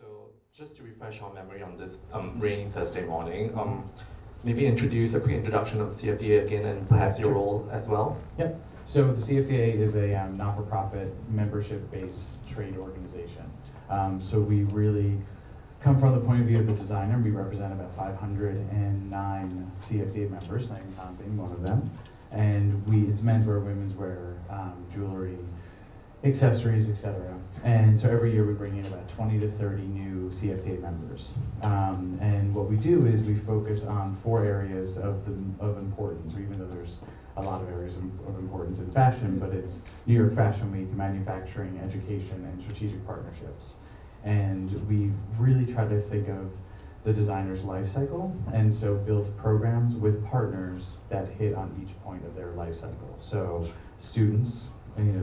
So just to refresh our memory on this rainy Thursday morning, maybe introduce a quick introduction of the CFDA again and perhaps your role as well. Yep. So the CFDA is a not-for-profit, membership-based trade organization. So we really come from the point of view of the designer. We represent about 509 CFDA members, Nightcon being one of them. And it's menswear, women's wear, jewelry, accessories, etc. And so every year we bring in about 20 to 30 new CFDA members. And what we do is we focus on 4 areas of importance, even though there's a lot of areas of importance in fashion, but it's New York Fashion Week, manufacturing, education, and strategic partnerships. And we really try to think of the designer's life cycle, and so build programs with partners that hit on each point of their life cycle. So students,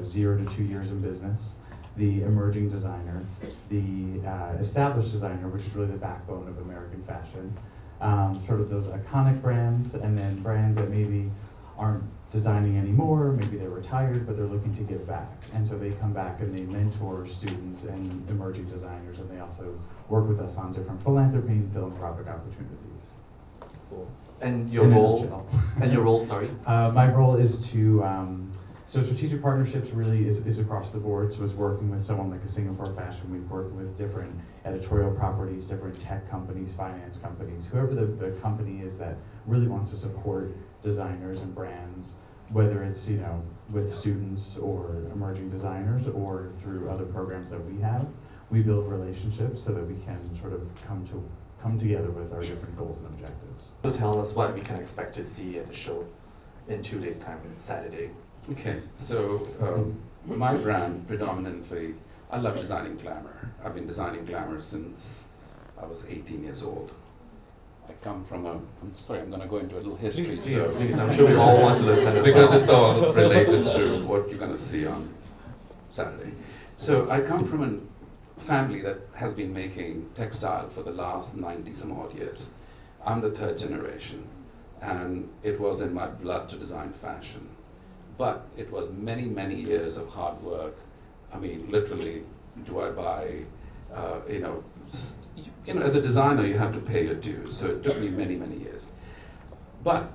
0 to 2 years in business, the emerging designer, the established designer, which is really the backbone of American fashion, sort of those iconic brands, and then brands that maybe aren't designing anymore, maybe they're retired, but they're looking to give back. And so they come back and they mentor students and emerging designers, and they also work with us on different philanthropy and philanthropic opportunities. Cool. And your role? And your role, sorry? My role is to, so strategic partnerships really is across the board. So it's working with someone like a Singapore Fashion. We work with different editorial properties, different tech companies, finance companies, whoever the company is that really wants to support designers and brands, whether it's with students or emerging designers or through other programs that we have. We build relationships so that we can sort of come together with our different goals and objectives. So tell us what we can expect to see at the show in 2 days' time, on Saturday. Okay, so my brand predominantly, I love designing glamour. I've been designing glamour since I was 18 years old. I come from I'm sorry, I'm going to go into a little history. Please. I'm sure we all want to listen as because well. it's all related to what you're going to see on Saturday. So I come from a family that has been making textile for the last 90 some odd years. I'm the 3rd generation, and it was in my blood to design fashion. But it was many, many years of hard work. I mean, literally, do I buy, as a designer, you have to pay your dues. So it took me many, many years. But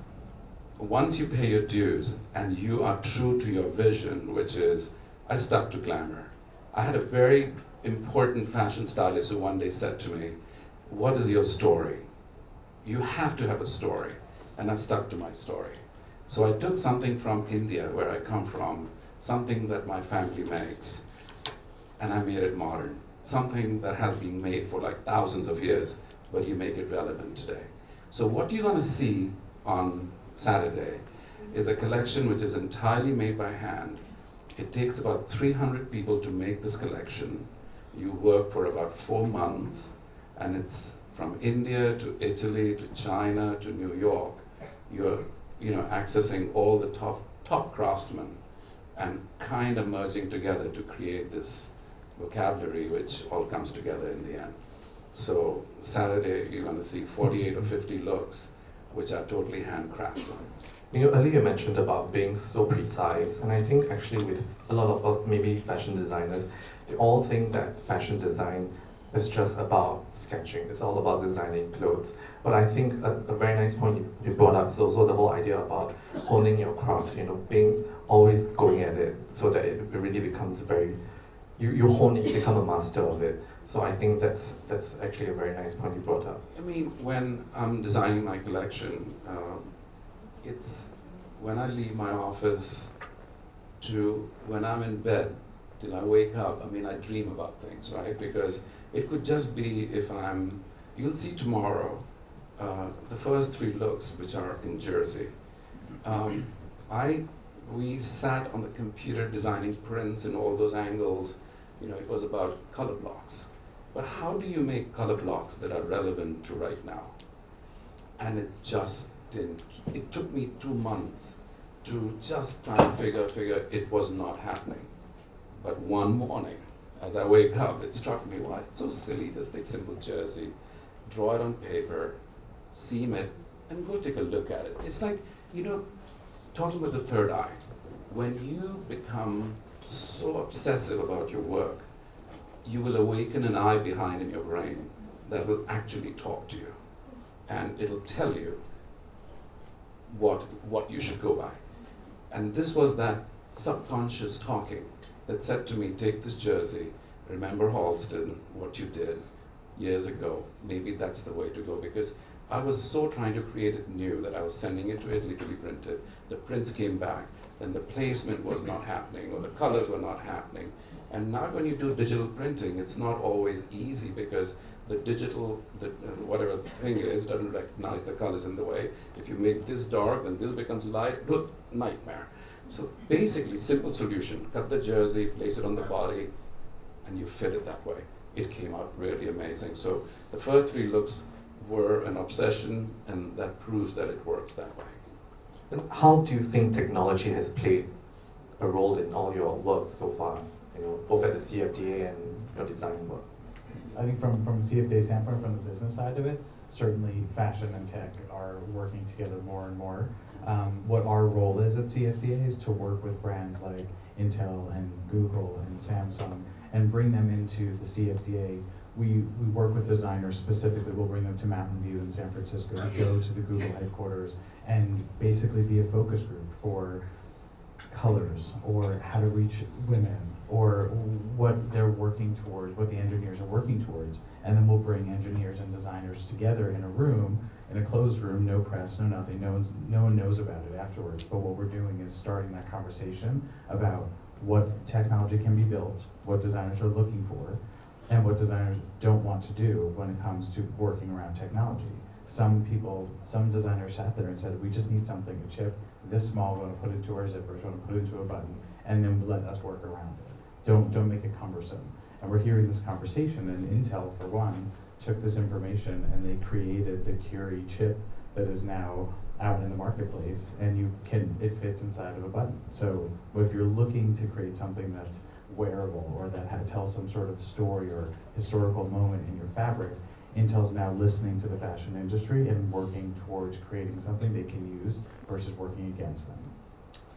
once you pay your dues and you are true to your vision, which is, I stuck to glamour. I had a very important fashion stylist who one day said to me, what is your story? You have to have a story. And I stuck to my story. So I took something from India, where I come from, something that my family makes, and I made it modern. Something that has been made for like thousands of years, but you make it relevant today. So what you're going to see on Saturday is a collection which is entirely made by hand. It takes about 300 people to make this collection. You work for about 4 months, and it's from India to Italy to China to New York. You're accessing all the top craftsmen and kind of merging together to create this vocabulary which all comes together in the end. So Saturday you're going to see 48 or 50 looks which are totally handcrafted. Earlier you mentioned about being so precise, and I think actually with a lot of us, maybe fashion designers, they all think that fashion design is just about sketching. It's all about designing clothes. But I think a very nice point you brought up is also the whole idea about honing your craft, being always going at it so that it really becomes you hone it, you become a master of it. So I think that's actually a very nice point you brought up. I mean, when I'm designing my collection, it's when I leave my office to when I'm in bed till I wake up. I mean, I dream about things, right? Because it could just be you'll see tomorrow, the first 3 looks, which are in Jersey. We sat on the computer designing prints in all those angles. It was about color blocks. But how do you make color blocks that are relevant to right now? And it just didn't. It took me 2 months to just try to figure it was not happening. But one morning, as I wake up, it struck me, why, it's so silly, just take simple jersey, draw it on paper, seam it, and go take a look at it. It's like, talking about the third eye, when you become so obsessive about your work, you will awaken an eye behind in your brain that will actually talk to you. And it'll tell you what you should go by. And this was that subconscious talking that said to me, take this jersey, remember Halston, what you did years ago, maybe that's the way to go, because I was so trying to create it new that I was sending it to Italy to be printed. The prints came back, then the placement was not happening, or the colors were not happening. And now when you do digital printing, it's not always easy because the digital, whatever the thing is, doesn't recognize the colors in the way. If you make this dark, then this becomes light, nightmare. So basically, simple solution, cut the jersey, place it on the body, and you fit it that way. It came out really amazing. So the first 3 looks were an obsession, and that proves that it works that way. And how do you think technology has played a role in all your work so far? Both at the CFDA and your design work. I think from a CFDA standpoint, from the business side of it, certainly fashion and tech are working together more and more. What our role is at CFDA is to work with brands like Intel and Google and Samsung and bring them into the CFDA. We work with designers specifically. We'll bring them to Mountain View in San Francisco to go to the Google headquarters and basically be a focus group for colors or how to reach women or what they're working towards, what the engineers are working towards. And then we'll bring engineers and designers together in a room, in a closed room, no press, no nothing, no one knows about it afterwards. But what we're doing is starting that conversation about what technology can be built, what designers are looking for, and what designers don't want to do when it comes to working around technology. Some designers sat there and said, we just need something, a chip this small, we want to put it into our zippers, we want to put it into a button, and then let us work around it. Don't make it cumbersome. And we're hearing this conversation, and Intel, for one, took this information and they created the Curie chip that is now out in the marketplace, and it fits inside of a button. So if you're looking to create something that's wearable or that tells some sort of story or historical moment in your fabric, Intel's now listening to the fashion industry and working towards creating something they can use versus working against them.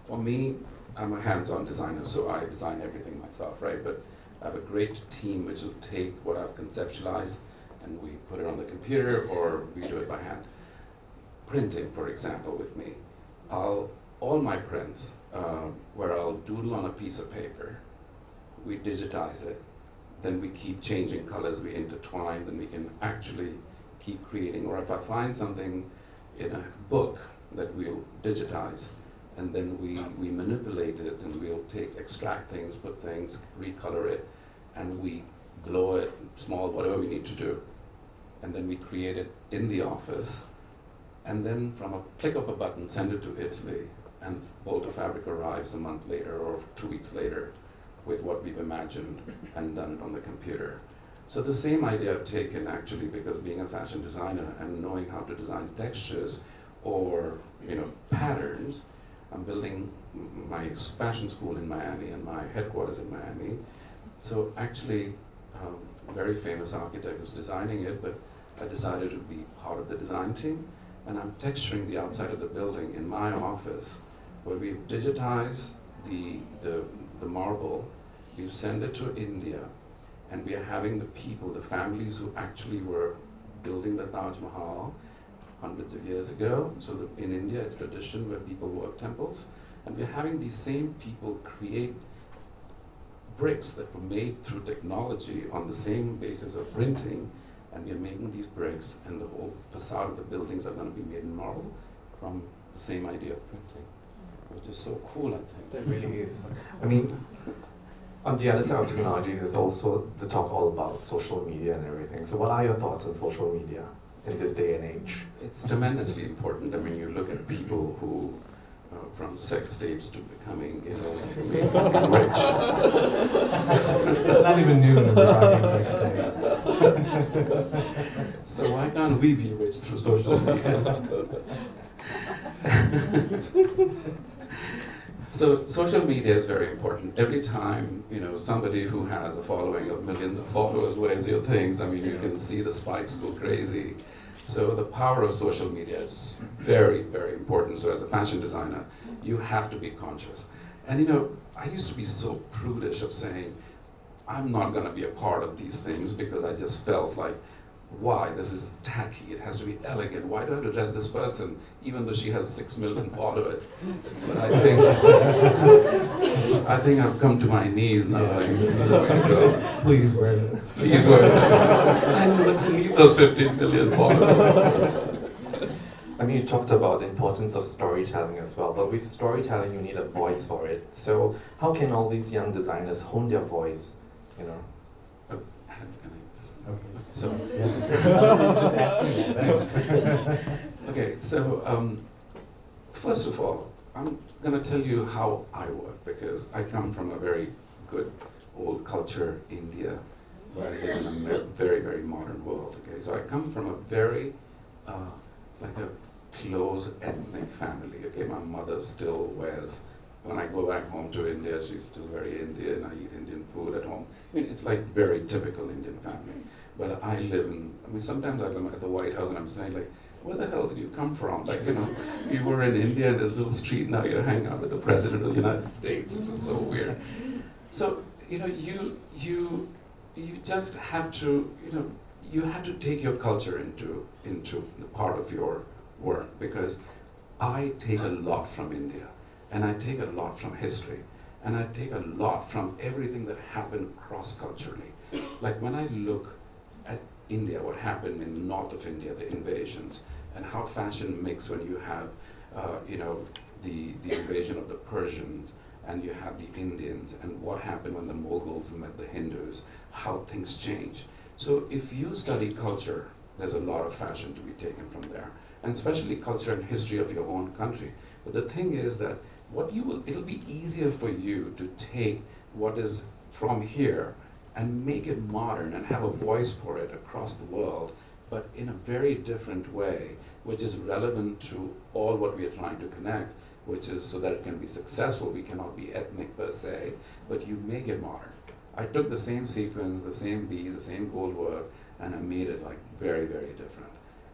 For me, I'm a hands-on designer, so I design everything myself, right? But I have a great team which will take what I've conceptualized and we put it on the computer or we do it by hand. Printing, for example, with me, all my prints, where I'll doodle on a piece of paper, we digitize it, then we keep changing colors, we intertwine, then we can actually keep creating. Or if I find something in a book that we'll digitize, and then we manipulate it, and we'll extract things, put things, recolor it, and we glow it, small, whatever we need to do. And then we create it in the office, and then from a click of a button, send it to Italy, and bolt of fabric arrives a month later or 2 weeks later with what we've imagined and done it on the computer. So the same idea I've taken actually, because being a fashion designer and knowing how to design textures or patterns, I'm building my fashion school in Miami and my headquarters in Miami. So actually, a very famous architect was designing it, but I decided to be part of the design team, and I'm texturing the outside of the building in my office, where we've digitized the marble, we've sent it to India, and we are having the people, the families who actually were building the Taj Mahal hundreds of years ago. So in India, it's tradition where people work temples, and we're having these same people create bricks that were made through technology on the same basis of printing, and we are making these bricks, and the whole facade of the buildings are going to be made in marble from the same idea of printing, which is so cool, I think. That really is. I mean, on the other side of technology, there's also the talk all about social media and everything. So what are your thoughts on social media in this day and age? It's tremendously important. I mean, you look at people who, from sex tapes to becoming, amazingly rich. It's not even new that we're talking sex tapes. So why can't we be rich through social media? So social media is very important. Every time, somebody who has a following of millions of followers wears your things, I mean, you can see the spikes go crazy. So the power of social media is very, very important. So as a fashion designer, you have to be conscious. And I used to be so prudish of saying, I'm not going to be a part of these things because I just felt like, why? This is tacky. It has to be elegant. Why do I have to dress this person, even though she has 6 million followers? But I think I've come to my knees now. Yeah. Like, this is the way to go. Please wear this. Please wear this. I need those 15 million followers. I mean, you talked about the importance of storytelling as well, but with storytelling, you need a voice for it. So how can all these young designers hone their voice, you know? Okay. So, Yeah. Just ask me that. Thanks. okay, so first of all, I'm going to tell you how I work, because I come from a very good old culture, India, where I live in a very, very modern world. Okay, so I come from a very like a close ethnic family. Okay, my mother still wears. When I go back home to India, she's still very Indian. I eat Indian food at home. I mean, it's like very typical Indian family. But I live in. I mean, sometimes I'm at the White House and I'm saying like, where the hell did you come from? Like, you know, you were in India in this little street, now you're hanging out with the President of the United States. It's just so weird. So, you know, you just have to, you know, you have to take your culture into the part of your work, because I take a lot from India, and I take a lot from history, and I take a lot from everything that happened cross-culturally. Like when I look at India, what happened in the north of India, the invasions, and how fashion mixed when you have, you know, the invasion of the Persians, and you have the Indians, and what happened when the Mughals met the Hindus, how things change. So if you study culture, there's a lot of fashion to be taken from there, and especially culture and history of your own country. But the thing is that it'll be easier for you to take what is from here and make it modern and have a voice for it across the world, but in a very different way, which is relevant to all what we are trying to connect, which is so that it can be successful. We cannot be ethnic per se, but you make it modern. I took the same sequence, the same bead, the same gold work, and I made it like very, very different.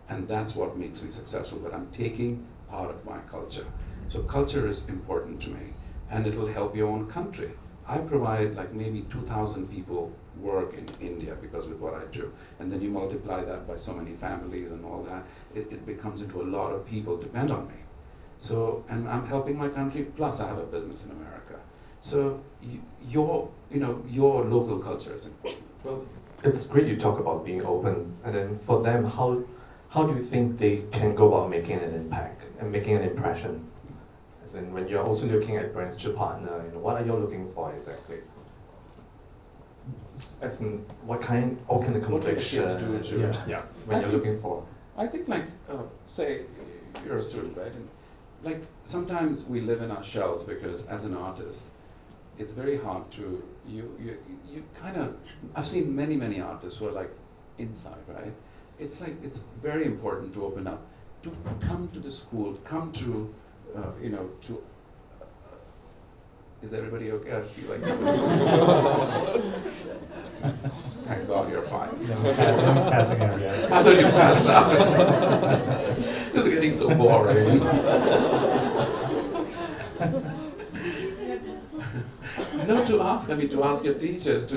And that's what makes me successful, but I'm taking part of my culture. So culture is important to me, and it'll help your own country. I provide like maybe 2,000 people work in India because with what I do. And then you multiply that by so many families and all that, it becomes into a lot of people depend on me. So, and I'm helping my country, plus I have a business in America. So your local culture is important. Well, it's great you talk about being open, and then for them, how do you think they can go about making an impact and making an impression? As in, when you're also looking at brands to partner, you know, what are you looking for exactly? As in, what kind of conviction? What do the kids do to, Yeah, when you're looking for. I think like, say you're a student, right? And like sometimes we live in our shells because as an artist, it's very hard to, you kind of, I've seen many artists who are like inside, right? It's like, it's very important to open up, to come to the school, come to, is everybody okay? I feel like somebody. Thank God you're fine. No one's passing out yet. I thought you passed out. This is getting so boring. No, to ask your teachers to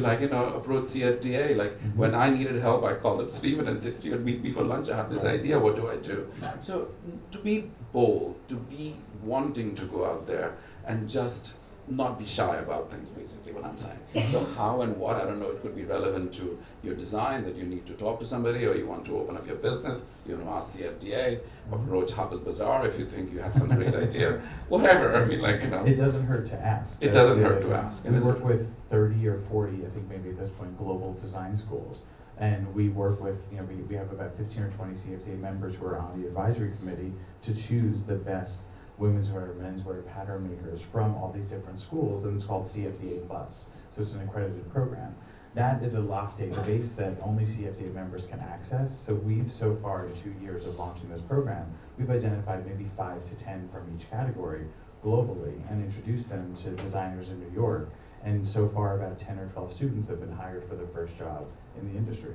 approach CFDA. Like when I needed help, I called up Stephen and said, Stephen, meet me for lunch. I have this idea. What do I do? So to be bold, to be wanting to go out there and just not be shy about things, basically what I'm saying. So how and what, I don't know, it could be relevant to your design that you need to talk to somebody, or you want to open up your business, you want to ask the FDA, approach Harper's Bazaar if you think you have some great idea, whatever, I mean, It doesn't hurt to ask. It doesn't hurt to ask. We work with 30 or 40, I think maybe at this point, global design schools. And we work with, we have about 15 or 20 CFDA members who are on the advisory committee to choose the best women's wear, men's wear pattern makers from all these different schools, and it's called CFDA Plus. So it's an accredited program. That is a locked database that only CFDA members can access. So we've so far in 2 years of launching this program, we've identified maybe 5 to 10 from each category globally and introduced them to designers in New York. And so far about 10 or 12 students have been hired for their first job in the industry.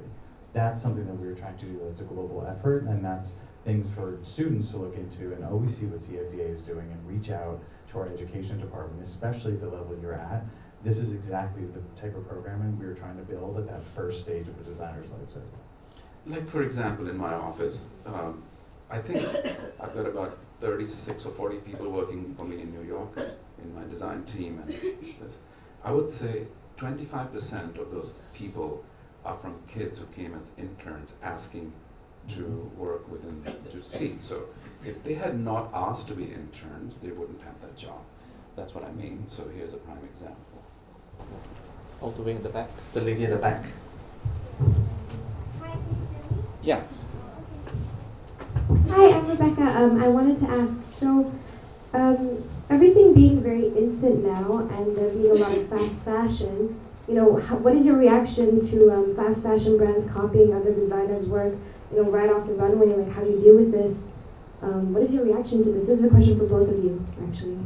That's something that we're trying to do. That's a global effort, and that's things for students to look into and always see what CFDA is doing and reach out to our education department, especially at the level you're at, this is exactly the type of programming we were trying to build at that first stage of the designer's life cycle. Like for example, in my office, I think I've got about 36 or 40 people working for me in New York in my design team. And this. I would say 25% of those people are from kids who came as interns asking to work within to see. So if they had not asked to be interns, they wouldn't have that job. That's what I mean. So here's a prime example. All the way in the back, the lady in the back. Hi, can you hear me? Yeah. Hi, I'm Rebecca. I wanted to ask, so everything being very instant now and there being a lot of fast fashion, you know, what is your reaction to fast fashion brands copying other designers' work, you know, right off the runway? Like, how do you deal with this? What is your reaction to this? This is a question for both of you, actually.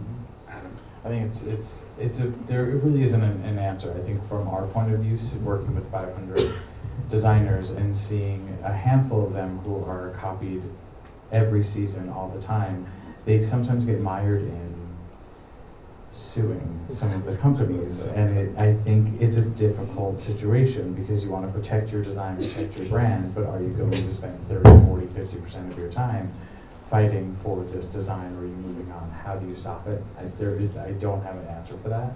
Adam. I think there really isn't an answer. I think from our point of view, working with 500 designers and seeing a handful of them who are copied every season all the time, they sometimes get mired in suing some of the companies, and I think it's a difficult situation because you want to protect your design, protect your brand, but are you going to spend 30, 40, 50% of your time fighting for this design, or are you moving on? How do you stop it? I don't have an answer for that.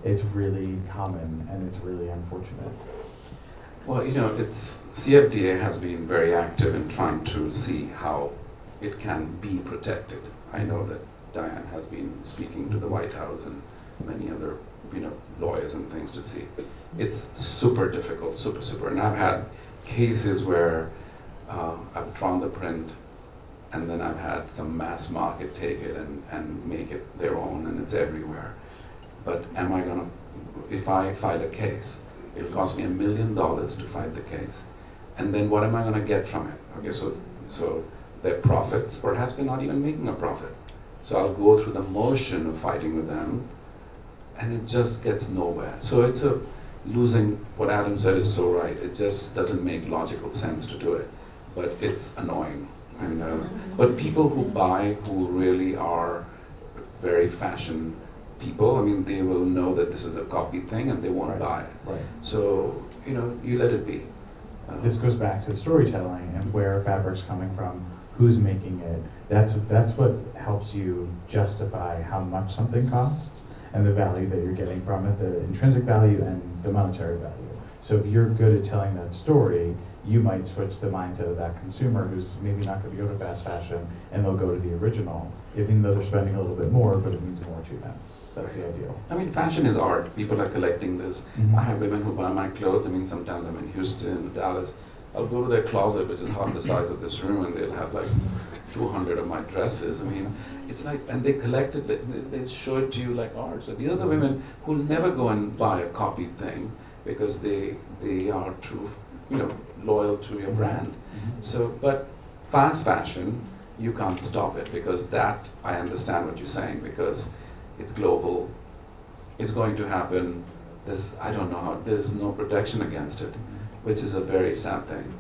It's really common and it's really unfortunate. Well, you know, CFDA has been very active in trying to see how it can be protected. I know that Diane has been speaking to the White House and many other, you know, lawyers and things to see. It's super difficult, super. And I've had cases where I've drawn the print and then I've had some mass market take it and make it their own, and it's everywhere. But am I gonna, if I file a case, it'll cost me $1 million to fight the case. And then what am I gonna get from it? Okay, so their profits, perhaps they're not even making a profit. So I'll go through the motion of fighting with them, and it just gets nowhere. So it's a losing, what Adam said is so right, it just doesn't make logical sense to do it, but it's annoying. And but people who buy, who really are very fashion people, I mean, they will know that this is a copy thing and they won't Right. buy it. Right. So, you know, you let it be. This goes back to storytelling and where fabric's coming from, who's making it. That's what helps you justify how much something costs and the value that you're getting from it, the intrinsic value and the monetary value. So if you're good at telling that story, you might switch the mindset of that consumer who's maybe not going to go to fast fashion, and they'll go to the original, even though they're spending a little bit more, but it means more to them. That's the ideal. I mean, fashion is art. People are collecting this. I have women who buy my clothes. I mean, sometimes I'm in Houston, Dallas. I'll go to their closet, which is half the size of this room, and they'll have like 200 of my dresses. I mean, it's like, and they collect it, they show it to you like art. So these are the women who'll never go and buy a copied thing because they are true, you know, loyal to your brand. So, but fast fashion, you can't stop it because that, I understand what you're saying, because it's global, it's going to happen. I don't know how, there's no protection against it, which is a very sad thing.